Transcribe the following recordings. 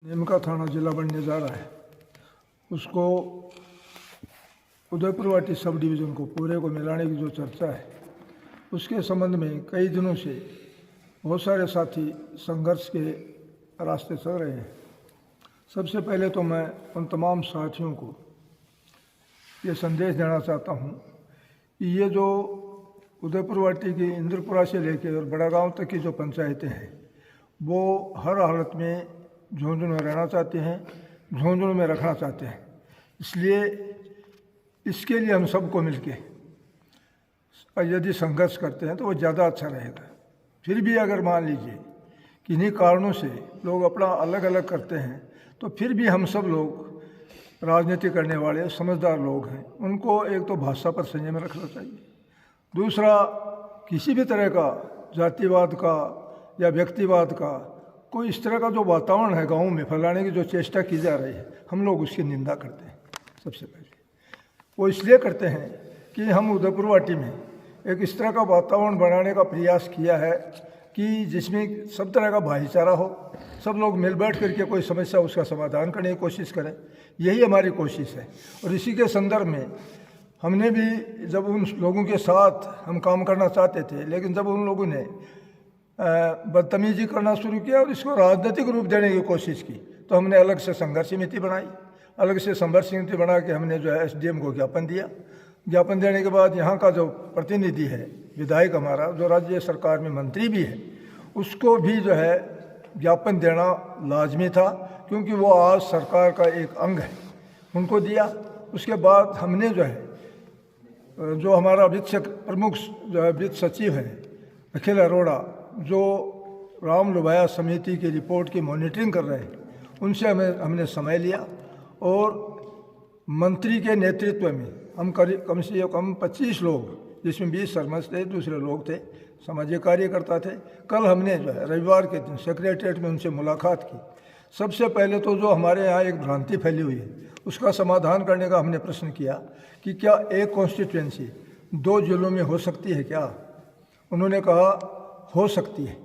नीमका थाना जिला बनने जा रहा है, उसको उदयपुरवाटी सब डिवीज़न को पूरे को मिलाने की जो चर्चा है, उसके संबंध में कई दिनों से बहुत सारे साथी संघर्ष के रास्ते चल रहे हैं। सबसे पहले तो मैं उन तमाम साथियों को ये संदेश देना चाहता हूँ कि ये जो उदयपुरवाटी की इंद्रपुरा से लेकर और बड़ा गांव तक की जो पंचायतें हैं, वो हर हालत में झुंझुनू में रहना चाहते हैं, झुंझुनू में रखना चाहते हैं। इसलिए इसके लिए हम सबको मिलके यदि संघर्ष करते हैं तो वो ज़्यादा अच्छा रहेगा। फिर भी अगर मान लीजिए कि इन्हीं कारणों से लोग अपना अलग अलग करते हैं, तो फिर भी हम सब लोग राजनीति करने वाले समझदार लोग हैं, उनको एक तो भाषा पर संयम रखना चाहिए, दूसरा किसी भी तरह का जातिवाद का या व्यक्तिवाद का कोई इस तरह का जो वातावरण है गाँव में फैलाने की जो चेष्टा की जा रही है, हम लोग उसकी निंदा करते हैं। सबसे पहले वो इसलिए करते हैं कि हम उदयपुरवाटी में एक इस तरह का वातावरण बनाने का प्रयास किया है कि जिसमें सब तरह का भाईचारा हो, सब लोग मिल बैठ करके कोई समस्या उसका समाधान करने की कोशिश करें, यही हमारी कोशिश है। और इसी के संदर्भ में हमने भी जब उन लोगों के साथ हम काम करना चाहते थे, लेकिन जब उन लोगों ने बदतमीजी करना शुरू किया और इसको राजनीतिक रूप देने की कोशिश की, तो हमने अलग से संघर्ष समिति बनाई, अलग से संघर्ष समिति बना के हमने जो है एसडीएम को ज्ञापन दिया। ज्ञापन देने के बाद यहाँ का जो प्रतिनिधि है, विधायक हमारा जो राज्य सरकार में मंत्री भी है, उसको भी जो है ज्ञापन देना लाजमी था, क्योंकि वो आज सरकार का एक अंग है, उनको दिया। उसके बाद हमने जो है जो हमारा वित्त प्रमुख जो है वित्त सचिव है अखिल अरोड़ा, जो राम लुभाया समिति की रिपोर्ट की मॉनिटरिंग कर रहे हैं, उनसे हमने समय लिया और मंत्री के नेतृत्व में हम कम से कम 25 लोग, जिसमें 20 सरपंच थे, दूसरे लोग थे, सामाजिक कार्यकर्ता थे। कल हमने जो है रविवार के दिन सेक्रेटरीट में उनसे मुलाकात की। सबसे पहले तो जो हमारे यहाँ एक भ्रांति फैली हुई है, उसका समाधान करने का हमने प्रश्न किया कि क्या एक कॉन्स्टिट्यूएंसी 2 जिलों में हो सकती है क्या? उन्होंने कहा हो सकती है,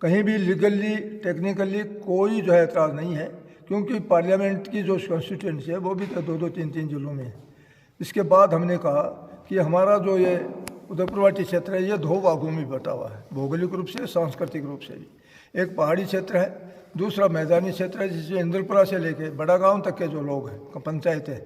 कहीं भी लीगली टेक्निकली कोई जो है एतराज़ नहीं है, क्योंकि पार्लियामेंट की जो कॉन्स्टिट्यूएंसी है वो भी तो 2-2, 3-3 जिलों में है। इसके बाद हमने कहा कि हमारा जो ये उदयपुरवाटी क्षेत्र है, ये 2 भागों में बटा हुआ है, भौगोलिक रूप से, सांस्कृतिक रूप से भी। एक पहाड़ी क्षेत्र है, दूसरा मैदानी क्षेत्र है, जिसमें इंद्रपुरा से लेके बड़ा गांव तक के जो लोग हैं, पंचायतें,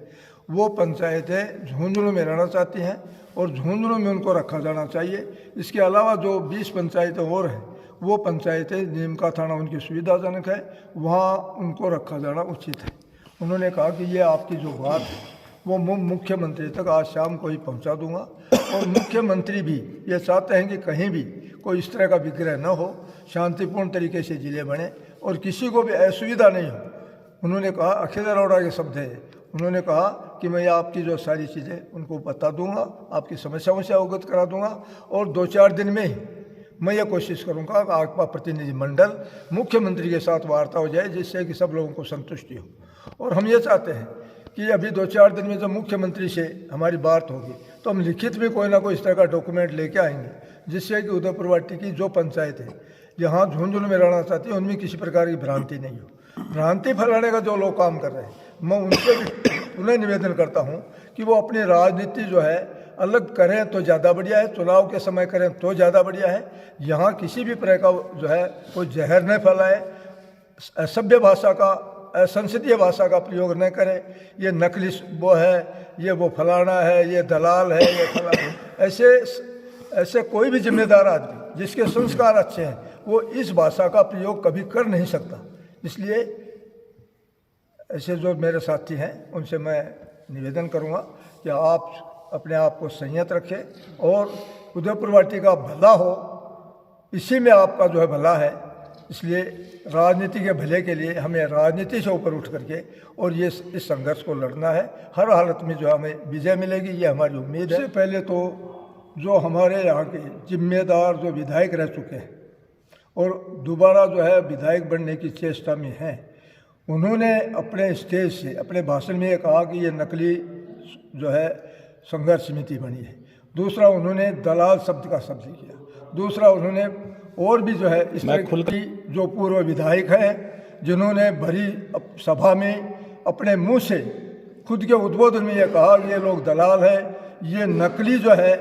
वो पंचायतें झुंझुनू में रहना चाहती हैं और झुंझुनू में उनको रखा जाना चाहिए। इसके अलावा जो 20 पंचायतें और हैं, वो पंचायतें नीमका थाना उनकी सुविधाजनक है, वहाँ उनको रखा जाना उचित है। उन्होंने कहा कि ये आपकी जो बात है वो मुख्यमंत्री तक आज शाम को ही पहुँचा दूंगा, और मुख्यमंत्री भी ये चाहते हैं कि कहीं भी कोई इस तरह का विग्रह न हो, शांतिपूर्ण तरीके से जिले बने और किसी को भी असुविधा नहीं हो। उन्होंने कहा, अखिल अरोड़ा के शब्द है, उन्होंने कहा कि मैं आपकी जो सारी चीज़ें उनको बता दूंगा, आपकी समस्याओं से अवगत करा दूंगा, और 2-4 दिन में ही मैं ये कोशिश करूंगा कि आपका प्रतिनिधिमंडल मुख्यमंत्री के साथ वार्ता हो जाए, जिससे कि सब लोगों को संतुष्टि हो। और हम ये चाहते हैं कि अभी 2-4 दिन में जब मुख्यमंत्री से हमारी बात होगी, तो हम लिखित में कोई ना कोई इस तरह का डॉक्यूमेंट लेके आएंगे, जिससे कि उदयपुरवाटी की जो पंचायत है जहाँ झुंझुनू में रहना चाहती है, उनमें किसी प्रकार की भ्रांति नहीं हो। भ्रांति फैलाने का जो लोग काम कर रहे हैं, मैं उनसे भी उन्हें निवेदन करता हूँ कि वो अपनी राजनीति जो है अलग करें तो ज़्यादा बढ़िया है, चुनाव के समय करें तो ज़्यादा बढ़िया है। यहाँ किसी भी प्रकार का जो है कोई जहर न फैलाए, असभ्य भाषा का, असंसदीय भाषा का प्रयोग न करें, ये नकली वो है, ये वो फलाना है, ये दलाल है, ये फलाना, ऐसे कोई भी जिम्मेदार आदमी जिसके संस्कार अच्छे हैं, वो इस भाषा का प्रयोग कभी कर नहीं सकता। इसलिए ऐसे जो मेरे साथी हैं, उनसे मैं निवेदन करूंगा कि आप अपने आप को संयत रखें और उदयपुरवाटी का भला हो, इसी में आपका जो है भला है। इसलिए राजनीति के भले के लिए हमें राजनीति से ऊपर उठ करके और ये इस संघर्ष को लड़ना है। हर हालत में जो हमें विजय मिलेगी, ये हमारी उम्मीद है। इससे पहले तो जो हमारे यहाँ के जिम्मेदार जो विधायक रह चुके हैं और दोबारा जो है विधायक बनने की चेष्टा में हैं, उन्होंने अपने स्टेज से अपने भाषण में ये कहा कि ये नकली जो है संघर्ष समिति बनी है। दूसरा, उन्होंने दलाल शब्द का शब्द किया। दूसरा, उन्होंने और भी जो है इस तरह की जो पूर्व विधायक हैं जिन्होंने भरी सभा में अपने मुंह से खुद के उद्बोधन में ये कहा कि ये लोग दलाल है, ये नकली जो है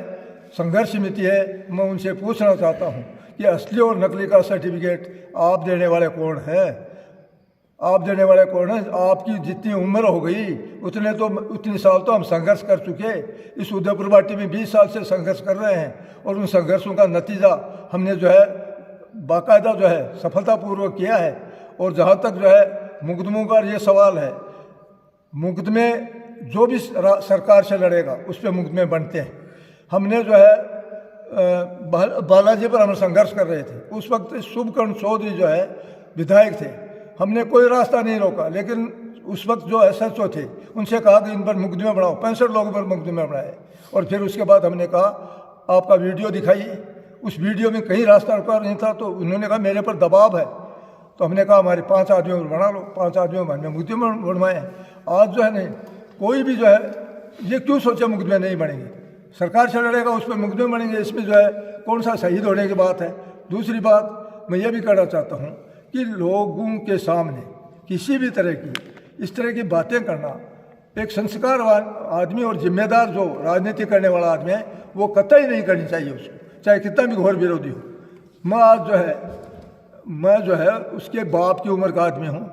संघर्ष समिति है। मैं उनसे पूछना चाहता हूँ कि असली और नकली का सर्टिफिकेट आप देने वाले कौन हैं? आप देने वाले कौन हैं? आपकी जितनी उम्र हो गई उतनी साल तो हम संघर्ष कर चुके। इस उदयपुर पार्टी में 20 साल से संघर्ष कर रहे हैं और उन संघर्षों का नतीजा हमने जो है बाकायदा जो है सफलतापूर्वक किया है। और जहाँ तक जो है मुकदमों का ये सवाल है, मुकदमे जो भी सरकार से लड़ेगा उस पर मुकदमे बनते हैं। हमने जो है बालाजी पर हम संघर्ष कर रहे थे, उस वक्त शुभकर्ण चौधरी जो है विधायक थे, हमने कोई रास्ता नहीं रोका, लेकिन उस वक्त जो SHO थे उनसे कहा कि इन पर मुकदमे बढ़ाओ। 65 लोगों पर मुकदमे बढ़ाए और फिर उसके बाद हमने कहा आपका वीडियो दिखाइए। उस वीडियो में कहीं रास्ता रुका नहीं था, तो उन्होंने कहा मेरे पर दबाव है। तो हमने कहा हमारे 5 आदमियों पर बना लो, 5 आदमियों पर हमने मुकदमे बढ़वाए। आज जो है नहीं, कोई भी जो है ये क्यों सोचे मुकदमे नहीं बनेंगे, सरकार से लड़ेगा उस पर मुकदमे बनेंगे, इसमें जो है कौन सा शहीद होने की बात है। दूसरी बात मैं ये भी कहना चाहता हूँ कि लोगों के सामने किसी भी तरह की इस तरह की बातें करना, एक संस्कारवान आदमी और जिम्मेदार जो राजनीति करने वाला आदमी है वो कतई नहीं करनी चाहिए उसको, चाहे कितना भी घोर विरोधी हो। मैं जो है उसके बाप की उम्र का आदमी हूँ।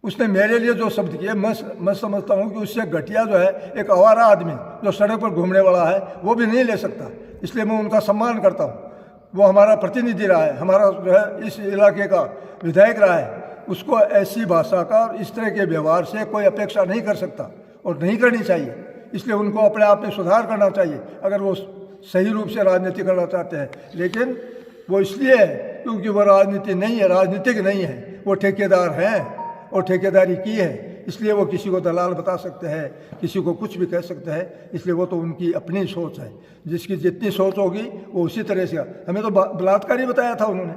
उसने मेरे लिए जो शब्द किए मैं समझता हूँ कि उससे घटिया जो है एक आवारा आदमी जो सड़क पर घूमने वाला है वो भी नहीं ले सकता। इसलिए मैं उनका सम्मान करता हूँ। वो हमारा प्रतिनिधि रहा है, हमारा जो है इस इलाके का विधायक रहा है। उसको ऐसी भाषा का और इस तरह के व्यवहार से कोई अपेक्षा नहीं कर सकता और नहीं करनी चाहिए। इसलिए उनको अपने आप में सुधार करना चाहिए अगर वो सही रूप से राजनीति करना चाहते हैं। लेकिन वो इसलिए है क्योंकि वो राजनीति नहीं है, राजनीतिक नहीं है, वो ठेकेदार हैं और ठेकेदारी की है। इसलिए वो किसी को दलाल बता सकते हैं, किसी को कुछ भी कह सकते हैं। इसलिए वो तो उनकी अपनी सोच है, जिसकी जितनी सोच होगी वो उसी तरह से। हमें तो बलात्कारी बताया था उन्होंने।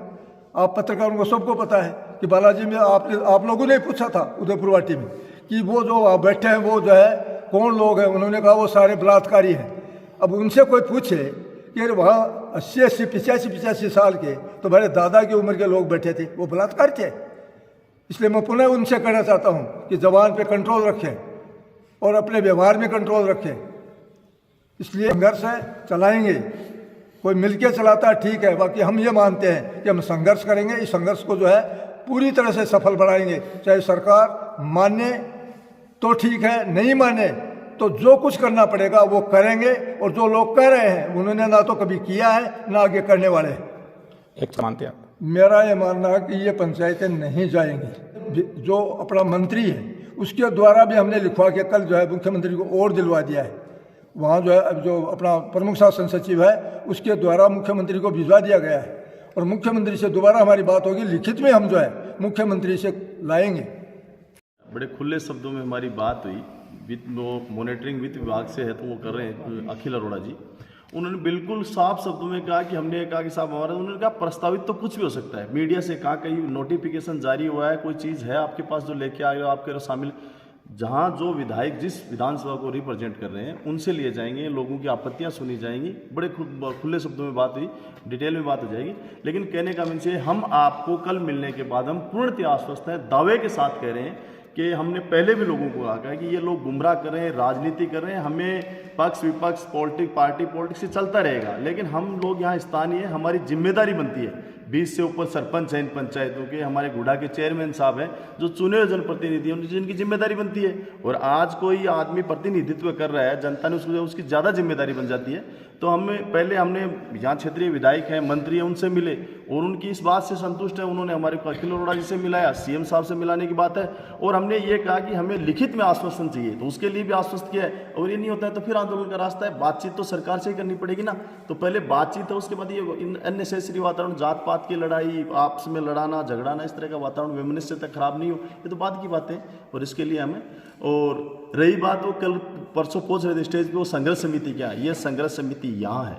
आप पत्रकारों को सबको पता है कि बालाजी में आप लोगों ने पूछा था उदयपुर वाटी में कि वो जो आप बैठे हैं वो जो है कौन लोग हैं। उन्होंने कहा वो सारे बलात्कारी हैं। अब उनसे कोई पूछे कि वहाँ 80 85 साल के तो मेरे दादा की उम्र के लोग बैठे थे, वो बलात्कार थे। इसलिए मैं पुनः उनसे कहना चाहता हूँ कि जबान पे कंट्रोल रखें और अपने व्यवहार में कंट्रोल रखें। इसलिए संघर्ष है, चलाएंगे। कोई मिलके चलाता है ठीक है, बाकी हम ये मानते हैं कि हम संघर्ष करेंगे। इस संघर्ष को जो है पूरी तरह से सफल बनाएंगे। चाहे सरकार माने तो ठीक है, नहीं माने तो जो कुछ करना पड़ेगा वो करेंगे। और जो लोग कह रहे हैं उन्होंने ना तो कभी किया है ना आगे करने वाले हैं। एक मानते हैं मेरा ये मानना है कि ये पंचायतें नहीं जाएंगी। जो अपना मंत्री है उसके द्वारा भी हमने लिखवा के कल जो है मुख्यमंत्री को और दिलवा दिया है। वहाँ जो है जो अपना प्रमुख शासन सचिव है उसके द्वारा मुख्यमंत्री को भिजवा दिया गया है। और मुख्यमंत्री से दोबारा हमारी बात होगी, लिखित में हम जो है मुख्यमंत्री से लाएंगे। बड़े खुले शब्दों में हमारी बात हुई। मॉनिटरिंग वित्त विभाग से है तो वो कर रहे हैं अखिल अरोड़ा जी। उन्होंने बिल्कुल साफ शब्दों में कहा कि हमने कहा कि साहब हमारा, उन्होंने कहा प्रस्तावित तो कुछ भी हो सकता है। मीडिया से कहा कहीं नोटिफिकेशन जारी हुआ है, कोई चीज़ है आपके पास जो लेके आए हो आपके शामिल। जहां जो विधायक जिस विधानसभा को रिप्रेजेंट कर रहे हैं उनसे लिए जाएंगे, लोगों की आपत्तियां सुनी जाएंगी। बड़े खुले शब्दों में बात हुई, डिटेल में बात हो जाएगी। लेकिन कहने का मीन से हम आपको कल मिलने के बाद हम पूर्णतः आश्वस्त हैं, दावे के साथ कह रहे हैं कि हमने पहले भी लोगों को कहा कि ये लोग गुमराह कर रहे हैं, राजनीति कर रहे हैं। हमें पक्ष विपक्ष पार्टी पॉलिटिक्स से चलता रहेगा, लेकिन हम लोग यहाँ स्थानीय, हमारी जिम्मेदारी बनती है। 20 से ऊपर सरपंच हैं इन पंचायतों के, हमारे गुड़ा के चेयरमैन साहब हैं जो चुने हुए जनप्रतिनिधि हैं, जिनकी जिम्मेदारी बनती है। और आज कोई आदमी प्रतिनिधित्व कर रहा है, जनता ने उसकी ज़्यादा जिम्मेदारी बन जाती है। तो हमने यहाँ क्षेत्रीय विधायक हैं, मंत्री हैं, उनसे मिले और उनकी इस बात से संतुष्ट है। उन्होंने हमारे को अखिल अरोड़ा जी से मिलाया, CM साहब से मिलाने की बात है। और हमने ये कहा कि हमें लिखित में आश्वासन चाहिए, तो उसके लिए भी आश्वस्त किया है। और ये नहीं होता है तो फिर आंदोलन का रास्ता है। बातचीत तो सरकार से ही करनी पड़ेगी ना। तो पहले बातचीत है, उसके बाद ये अननेसेसरी वातावरण, जात पात की लड़ाई, आपस में लड़ाना झगड़ाना, इस तरह का वातावरण वैमनस्य तक खराब नहीं हो, ये तो बाद की बात है। और इसके लिए हमें, और रही बात वो कल परसों पहुंच रहे थे स्टेज पे, वो संघर्ष समिति क्या है, ये संघर्ष समिति यहाँ है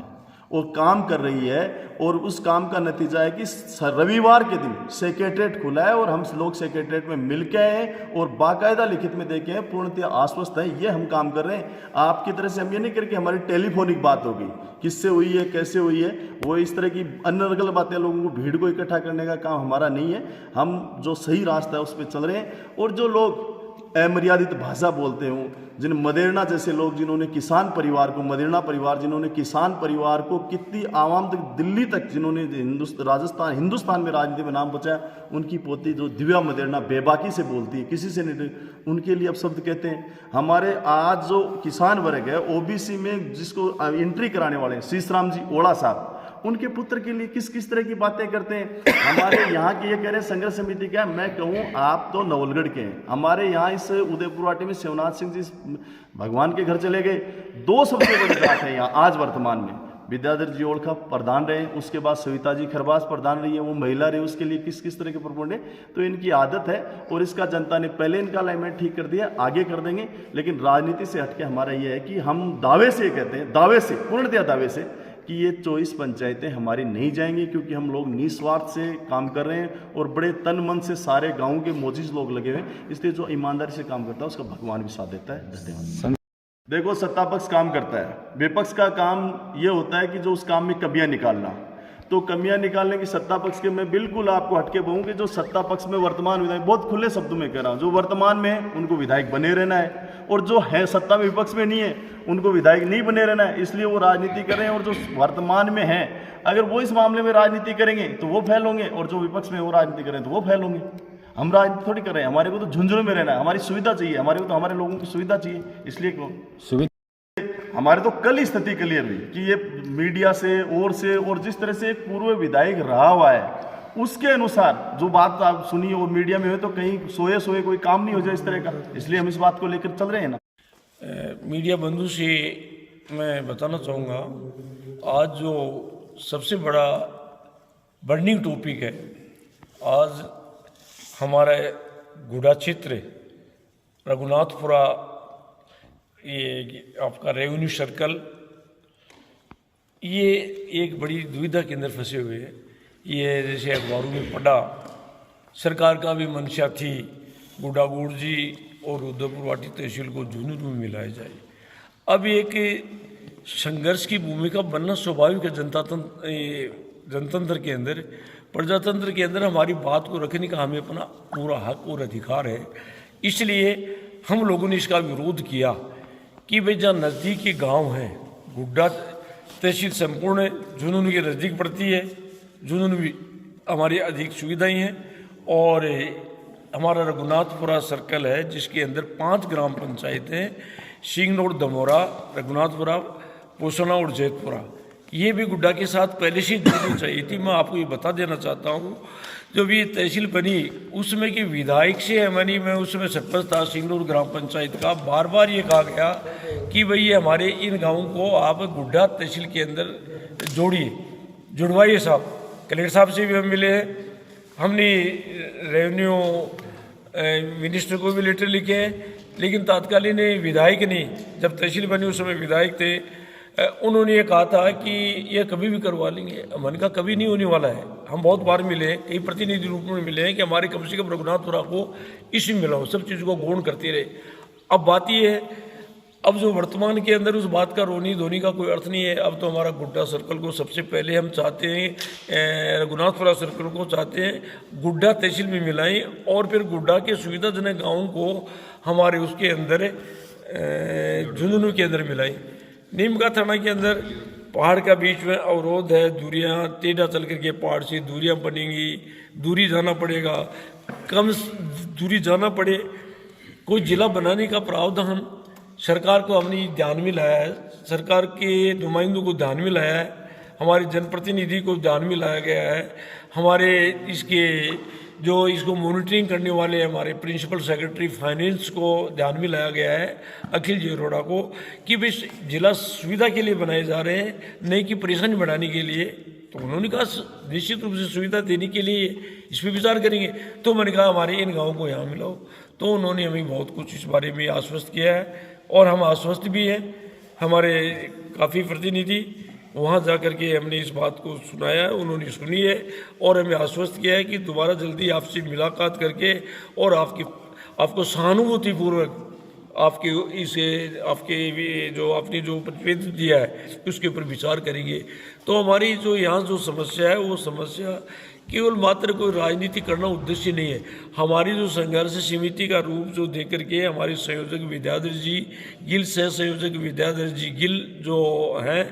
और काम कर रही है, और उस काम का नतीजा है कि रविवार के दिन सेक्रेटरीट खुला है और हम लोग सेक्रेटरीट में मिल के आए हैं और बाकायदा लिखित में देखे हैं, पूर्णतः आश्वस्त है ये हम काम कर रहे हैं। आपकी तरह से हम ये नहीं करके हमारी टेलीफोनिक बात होगी किससे हुई है, कैसे हुई है, वो इस तरह की अनर्गल बातें लोगों को भीड़ को इकट्ठा करने का काम हमारा नहीं है। हम जो सही रास्ता है उस पर चल रहे हैं। और जो लोग अमर्यादित भाषा बोलते हो, जिन मदेरणा जैसे लोग जिन्होंने किसान परिवार को, मदेरणा परिवार जिन्होंने किसान परिवार को कितनी आवाम तक, दिल्ली तक जिन्होंने हिंदुस्तान में राजनीति में नाम बचाया, उनकी पोती जो दिव्या मदेरणा बेबाकी से बोलती है, किसी से नहीं, उनके लिए अब शब्द कहते हैं। हमारे आज जो किसान वर्ग है ओबीसी में जिसको एंट्री कराने वाले हैं शीशराम जी ओड़ा साहब, उनके पुत्र के लिए किस किस तरह की बातें करते हैं। हमारे यहाँ की ये कह रहे हैं संघर्ष समिति क्या, मैं कहूँ आप तो नवलगढ़ के हैं, हमारे यहाँ इस उदयपुर वाटी में शिवनाथ सिंह जी भगवान के घर चले गए। 2 सबसे बड़ी बात है यहाँ आज वर्तमान में, विद्याधर जी ओलखा प्रधान रहे, उसके बाद सविता जी खरबास प्रधान रही है, वो महिला रही, उसके लिए किस किस तरह के प्रपोजल है। तो इनकी आदत है और इसका जनता ने पहले इनका अलाइनमेंट ठीक कर दिया, आगे कर देंगे। लेकिन राजनीति से हटके हमारा ये है कि हम दावे से कहते हैं, दावे से, पूर्णतया दावे से, कि ये 24 पंचायतें हमारी नहीं जाएंगी, क्योंकि हम लोग निस्वार्थ से काम कर रहे हैं और बड़े तन मन से सारे गांव के मोजिज लोग लगे हुए हैं। इसलिए जो ईमानदारी से काम करता है उसका भगवान भी साथ देता है। धन्यवाद। देखो, सत्ता पक्ष काम करता है, विपक्ष का काम ये होता है कि जो उस काम में कमियां निकालना। तो कमियां निकालने की सत्ता पक्ष के मैं बिल्कुल आपको हटके कहूँ कि जो सत्ता पक्ष में वर्तमान विधायक, बहुत खुले शब्दों में कह रहा हूँ, जो वर्तमान में है उनको विधायक बने रहना है, और जो है सत्ता में विपक्ष में नहीं है उनको विधायक नहीं बने रहना है। इसलिए वो राजनीति कर रहे हैं, और जो वर्तमान में है अगर वो इस मामले में राजनीति करेंगे तो वो फेल होंगे, और जो विपक्ष में वो राजनीति करें तो वो फेल होंगे। हम राजनीति थोड़ी कर रहे हैं, हमारे को तो झुंझुनू में रहना है, हमारी सुविधा चाहिए, हमारे को तो हमारे लोगों की सुविधा चाहिए। इसलिए हमारे तो कल ही स्थिति क्लियर हुई कि ये मीडिया से और जिस तरह से एक पूर्व विधायक रहा हुआ है उसके अनुसार जो बात आप सुनी और मीडिया में हो, तो कहीं सोए कोई काम नहीं हो जाए इस तरह का। इसलिए हम इस बात को लेकर चल रहे हैं ना। मीडिया बंधु से मैं बताना चाहूँगा, आज जो सबसे बड़ा बर्निंग टॉपिक है, आज हमारा गुड़ा क्षेत्र रघुनाथपुरा, ये आपका रेवेन्यू सर्कल, ये एक बड़ी दुविधा के अंदर फंसे हुए हैं। ये जैसे अखबारों में पढ़ा, सरकार का भी मंशा थी गुडागुड़ जी और उदयपुर वाटी तहसील को झुंझुनू में मिलाया जाए। अब एक संघर्ष की भूमिका बनना स्वाभाविक है। जनतंत्र के अंदर, प्रजातंत्र के अंदर हमारी बात को रखने का हमें अपना पूरा हक और अधिकार है। इसलिए हम लोगों ने इसका विरोध किया कि भाई जहाँ नज़दीक के गांव हैं, गुड्डा तहसील संपूर्ण झुंझुनू के नज़दीक पड़ती है, झुंझुनू भी हमारी अधिक सुविधाएं हैं, और हमारा रघुनाथपुरा सर्कल है जिसके अंदर 5 ग्राम पंचायतें हैं, सिंगनौर, दमोरा, रघुनाथपुरा, पोसना और जैतपुरा। ये भी गुड्डा के साथ पहले से जुड़नी चाहिए थी। मैं आपको ये बता देना चाहता हूँ, जब ये तहसील बनी उसमें कि विधायक से बनी, मैं उसमें सरपंच था सिंगनौर ग्राम पंचायत का, बार बार ये कहा गया कि भाई ये हमारे इन गाँवों को आप गुड्डा तहसील के अंदर जोड़िए, जुड़वाइए साहब। कलेक्टर साहब से भी हम मिले हैं, हमने रेवेन्यू मिनिस्टर को भी लेटर लिखे हैं, लेकिन तात्कालीन विधायक नहीं, जब तहसील बनी उस समय विधायक थे, उन्होंने ये कहा था कि ये कभी भी करवा लेंगे। मन का कभी नहीं होने वाला है। हम बहुत बार मिले हैं, कई प्रतिनिधि रूप में मिले हैं कि हमारे कम से कम रघुनाथपुरा को इसमें मिलाओ, सब चीज़ों को गौण करते रहे। अब बात ये है, अब जो वर्तमान के अंदर उस बात का रोनी धोनी का कोई अर्थ नहीं है। अब तो हमारा गुड्डा सर्कल को सबसे पहले हम चाहते हैं, रघुनाथपुरा सर्कल को चाहते हैं गुड्डा तहसील में मिलाएं, और फिर गुड्डा के सुविधाजनक गाँवों को हमारे उसके अंदर झुंझुनू के अंदर मिलाएं। नीमका थाना के अंदर पहाड़ का बीच में अवरोध है, दूरियां टेढ़ा चल करके पहाड़ से दूरियां बनेंगी, दूरी जाना पड़ेगा, कम दूरी जाना पड़े। कोई जिला बनाने का प्रावधान सरकार को हमने ध्यान में लाया है, सरकार के नुमाइंदों को ध्यान में लाया है, हमारे जनप्रतिनिधि को ध्यान में लाया गया है, हमारे इसके जो इसको मॉनिटरिंग करने वाले हमारे प्रिंसिपल सेक्रेटरी फाइनेंस को ध्यान में लाया गया है, अखिल जी अरोड़ा को, कि भाई जिला सुविधा के लिए बनाए जा रहे हैं, नहीं कि परेशानी बढ़ाने के लिए। तो उन्होंने कहा निश्चित रूप से सुविधा देने के लिए इस पर विचार करेंगे। तो मैंने कहा हमारे इन गाँवों को यहाँ मिलाओ। तो उन्होंने हमें बहुत कुछ इस बारे में आश्वस्त किया है, और हम आश्वस्त भी हैं। हमारे काफ़ी प्रतिनिधि वहाँ जा कर के हमने इस बात को सुनाया है, उन्होंने सुनी है और हमें आश्वस्त किया है कि दोबारा जल्दी आपसे मुलाकात करके और आपको सहानुभूतिपूर्वक आपके जो आपने जो प्रतिवेदन दिया है उसके ऊपर विचार करेंगे। तो हमारी जो यहाँ जो समस्या है वो समस्या केवल मात्र कोई राजनीति करना उद्देश्य नहीं है। हमारी जो संघर्ष समिति का रूप जो दे करके हमारे संयोजक विद्याधर जी गिल, सह संयोजक विद्याधर जी गिल जो हैं,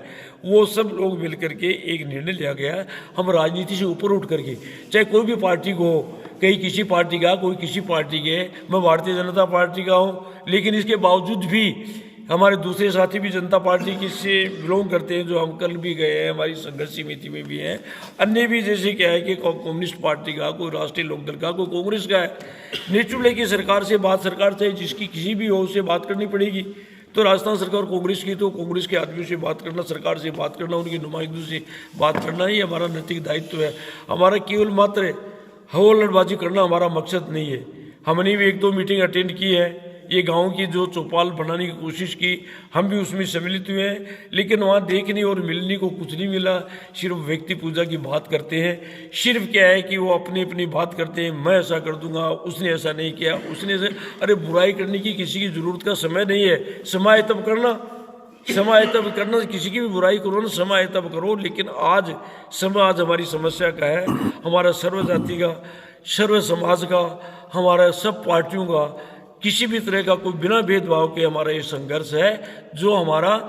वो सब लोग मिल करके एक निर्णय लिया गया है। हम राजनीति से ऊपर उठ करके, चाहे कोई भी पार्टी को हो, कहीं किसी पार्टी का, कोई किसी पार्टी के, मैं भारतीय जनता पार्टी का हूँ, लेकिन इसके बावजूद भी हमारे दूसरे साथी भी जनता पार्टी की से बिलोंग करते हैं, जो हम कल भी गए हैं, हमारी संघर्ष समिति में भी हैं। अन्य भी जैसे क्या है कि कम्युनिस्ट पार्टी का, कोई राष्ट्रीय लोकदल का, कोई कांग्रेस का है। नेचुरली की सरकार से जिसकी किसी भी हो उससे बात करनी पड़ेगी। तो राजस्थान सरकार कांग्रेस की, तो कांग्रेस के आदमियों से बात करना, सरकार से बात करना, उनके नुमाइंदों से बात करना ही हमारा नैतिक दायित्व है। हमारा केवल मात्र हवालबाजी करना हमारा मकसद नहीं है। हमने भी 1-2 मीटिंग अटेंड की है, ये गांव की जो चौपाल बनाने की कोशिश की, हम भी उसमें सम्मिलित हुए हैं, लेकिन वहाँ देखने और मिलने को कुछ नहीं मिला। सिर्फ व्यक्ति पूजा की बात करते हैं। सिर्फ क्या है कि वो अपनी बात करते हैं, मैं ऐसा कर दूंगा, उसने ऐसा नहीं किया, उसने ऐसा। अरे बुराई करने की किसी की ज़रूरत का समय नहीं है। समय तब करना, किसी की भी बुराई करो ना, समय तब करो। लेकिन आज हमारी समस्या का है, हमारा सर्व जाति का, सर्व समाज का, हमारा सब पार्टियों का, किसी भी तरह का कोई बिना भेदभाव के हमारा ये संघर्ष है। जो हमारा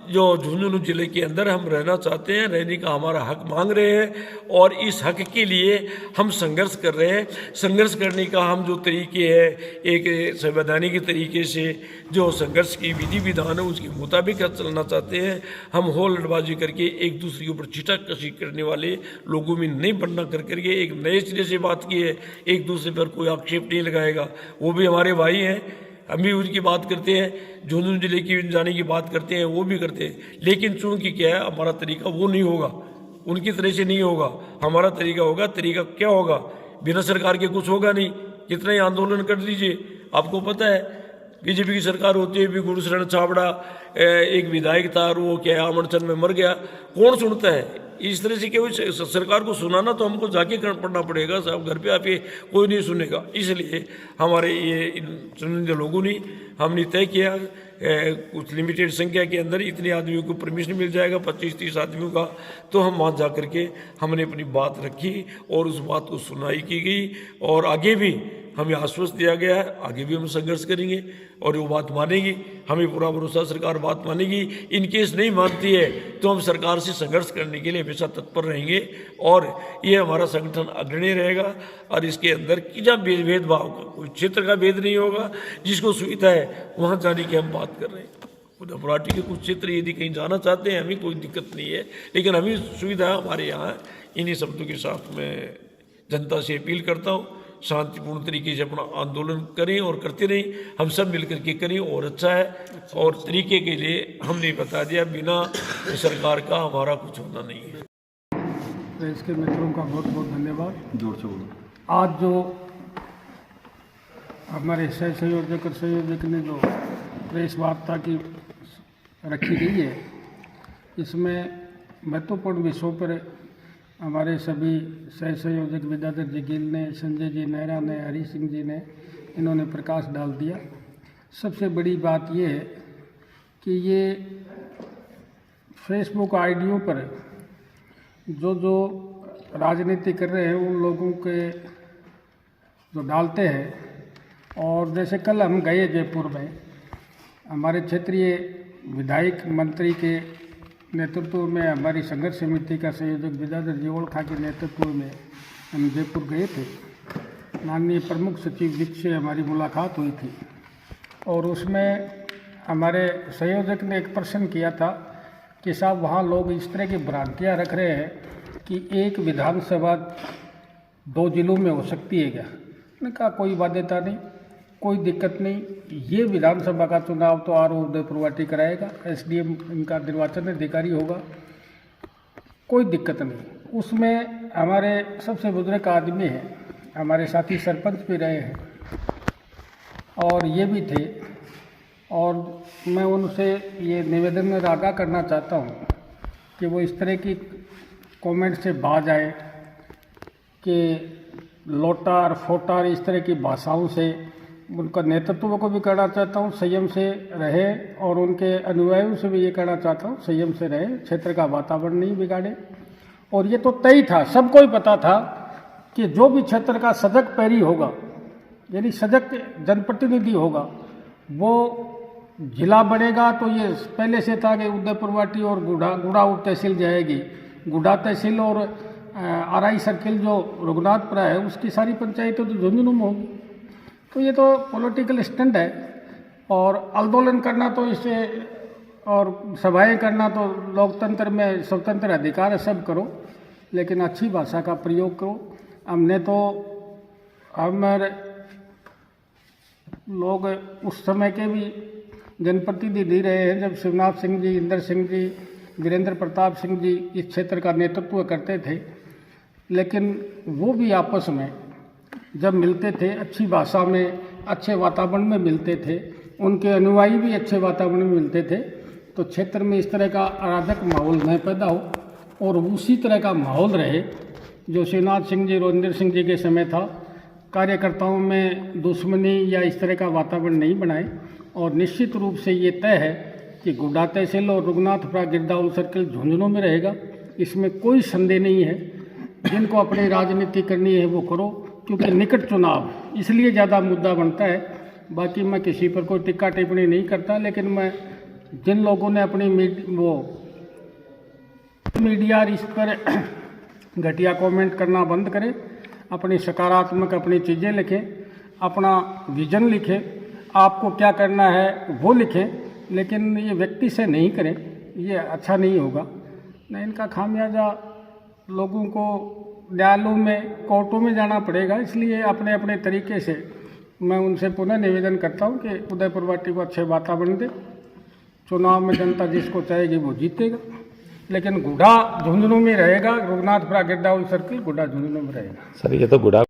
जो झुंझुनू जिले के अंदर हम रहना चाहते हैं, रहने का हमारा हक मांग रहे हैं और इस हक के लिए हम संघर्ष कर रहे हैं। संघर्ष करने का हम जो तरीके हैं, एक संवैधानिक तरीके से जो संघर्ष की विधि विधान है उसके मुताबिक चलना चाहते हैं। हम होलबाजी करके एक दूसरे के ऊपर छिटाकशी करने वाले लोगों में नहीं बनना करके एक नए सिरे से बात की है। एक दूसरे पर कोई आक्षेप नहीं लगाएगा, वो भी हमारे भाई हैं, हम भी उनकी बात करते हैं, झुंझुनू जिले की जाने की बात करते हैं, वो भी करते हैं। लेकिन चूंकि क्या है, हमारा तरीका वो नहीं होगा, उनकी तरह से नहीं होगा। हमारा तरीका होगा, तरीका क्या होगा, बिना सरकार के कुछ होगा नहीं। कितना ही आंदोलन कर लीजिए, आपको पता है बीजेपी की सरकार होती है भी गुरुशरण छाबड़ा एक विधायक था और वो क्या आमरचंद में मर गया, कौन सुनता है। इस तरह से केवल सरकार को सुनाना तो हमको जाके पढ़ना पड़ेगा, साहब घर पे आके कोई नहीं सुनेगा। इसलिए हमारे ये चुनिंदा लोगों ने हमने तय किया कुछ लिमिटेड संख्या के अंदर इतने आदमियों को परमिशन मिल जाएगा, 25-30 आदमियों का। तो हम वहाँ जा करके हमने अपनी बात रखी और उस बात को सुनाई की गई और आगे भी हमें आश्वस्त दिया गया है, आगे भी हम संघर्ष करेंगे और वो बात मानेगी। हमें पूरा भरोसा सरकार बात मानेगी। इन केस नहीं मानती है तो हम सरकार से संघर्ष करने के लिए हमेशा तत्पर रहेंगे और ये हमारा संगठन अग्रणी रहेगा। और इसके अंदर किसी भेदभाव का कोई क्षेत्र का भेद नहीं होगा। जिसको सुविधा है वहाँ जाने की हम बात कर रहे हैं। पार्टी के कुछ क्षेत्र यदि कहीं जाना चाहते हैं हमें कोई दिक्कत नहीं है, लेकिन हमें सुविधा हमारे यहाँ। इन्हीं शब्दों के साथ मैं जनता से अपील करता हूँ, शांतिपूर्ण तरीके से अपना आंदोलन करें और करते रहें, हम सब मिलकर के करें और अच्छा है। और तरीके के लिए हमने बता दिया, बिना सरकार का हमारा कुछ होना नहीं है। प्रेस के मित्रों का बहुत बहुत धन्यवाद। जोर से बोलो। आज जो हमारे सह संयोजक और संयोजक ने जो प्रेस वार्ता की रखी गई है, इसमें महत्वपूर्ण विषयों पर हमारे सभी सह संयोजक विद्याधर जी गिल ने, संजय जी नेहरा ने, हरी सिंह जी ने, इन्होंने प्रकाश डाल दिया। सबसे बड़ी बात ये है कि ये फेसबुक आईडियों पर जो राजनीति कर रहे हैं उन लोगों के जो डालते हैं। और जैसे कल हम गए जयपुर में, हमारे क्षेत्रीय विधायक मंत्री के नेतृत्व में, हमारी संघर्ष समिति का संयोजक विद्याधर जी ओलखा के नेतृत्व में हम जयपुर गए थे। माननीय प्रमुख सचिव जी से हमारी मुलाकात हुई थी और उसमें हमारे संयोजक ने एक प्रश्न किया था कि साहब वहाँ लोग इस तरह की भ्रांतियाँ रख रहे हैं कि एक विधानसभा 2 जिलों में हो सकती है क्या। मैंने कहा कोई बाध्यता नहीं, कोई दिक्कत नहीं। ये विधानसभा का चुनाव तो आर.ओ. उदयपुरवाटी कराएगा, एसडीएम इनका निर्वाचन अधिकारी होगा, कोई दिक्कत नहीं। उसमें हमारे सबसे बुजुर्ग आदमी हैं, हमारे साथी सरपंच भी रहे हैं और ये भी थे। और मैं उनसे ये निवेदन में आगाह करना चाहता हूँ कि वो इस तरह की कमेंट से बाज आए कि लोटार फोटार इस तरह की भाषाओं से उनका नेतृत्व को भी कहना चाहता हूँ संयम से रहे, और उनके अनुयायियों से भी ये कहना चाहता हूँ संयम से रहे, क्षेत्र का वातावरण नहीं बिगाड़े। और ये तो तय था, सबको ही पता था कि जो भी क्षेत्र का सजग पैरी होगा, यानी सजग जनप्रतिनिधि होगा, वो जिला बनेगा। तो ये पहले से था कि उदयपुर वाटी और गुड़ा उप तहसील जाएगी, गुड़ा तहसील और आरआई सर्किल जो रघुनाथपुरा है उसकी सारी पंचायतें तो झुंझुनू में होगी। तो ये तो पॉलिटिकल स्टंट है, और आंदोलन करना तो इससे और सभाएं करना तो लोकतंत्र में स्वतंत्र अधिकार है, सब करो, लेकिन अच्छी भाषा का प्रयोग करो। हमने तो हमारे लोग उस समय के भी जनप्रतिनिधि रहे हैं जब शिवनाथ सिंह जी, इंदर सिंह जी, वीरेंद्र प्रताप सिंह जी इस क्षेत्र का नेतृत्व करते थे, लेकिन वो भी आपस में जब मिलते थे अच्छी भाषा में, अच्छे वातावरण में मिलते थे, उनके अनुयायी भी अच्छे वातावरण में मिलते थे, तो क्षेत्र में इस तरह का अराजक माहौल न पैदा हो, और उसी तरह का माहौल रहे जो शिवनाथ सिंह जी, रोहिंदर सिंह जी के समय था। कार्यकर्ताओं में दुश्मनी या इस तरह का वातावरण नहीं बनाए, और निश्चित रूप से ये तय है कि गुड्डा तहसील और रघुनाथपुरा गिरदावल सर्किल झुंझुनू में रहेगा, इसमें कोई संदेह नहीं है। जिनको अपनी राजनीति करनी है वो करो, क्योंकि निकट चुनाव इसलिए ज़्यादा मुद्दा बनता है। बाकी मैं किसी पर कोई टिक्का टिप्पणी नहीं करता, लेकिन मैं जिन लोगों ने अपनी मीडिया इस पर घटिया कमेंट करना बंद करें, अपनी सकारात्मक अपनी चीज़ें लिखें, अपना विजन लिखें, आपको क्या करना है वो लिखें, लेकिन ये व्यक्ति से नहीं करें, ये अच्छा नहीं होगा। नहीं, इनका खामियाजा लोगों को न्यायालयों में, कोर्टों में जाना पड़ेगा। इसलिए अपने अपने तरीके से मैं उनसे पुनः निवेदन करता हूं कि उदयपुर वाटी को अच्छे वातावरण दे, चुनाव में जनता जिसको चाहेगी वो जीतेगा, लेकिन गुड़ा झुंझुनू में रहेगा, रघुनाथपुरा गिरदावल सर्किल गुड़ा झुंझुनू में रहेगा। सर ये तो गुड़ा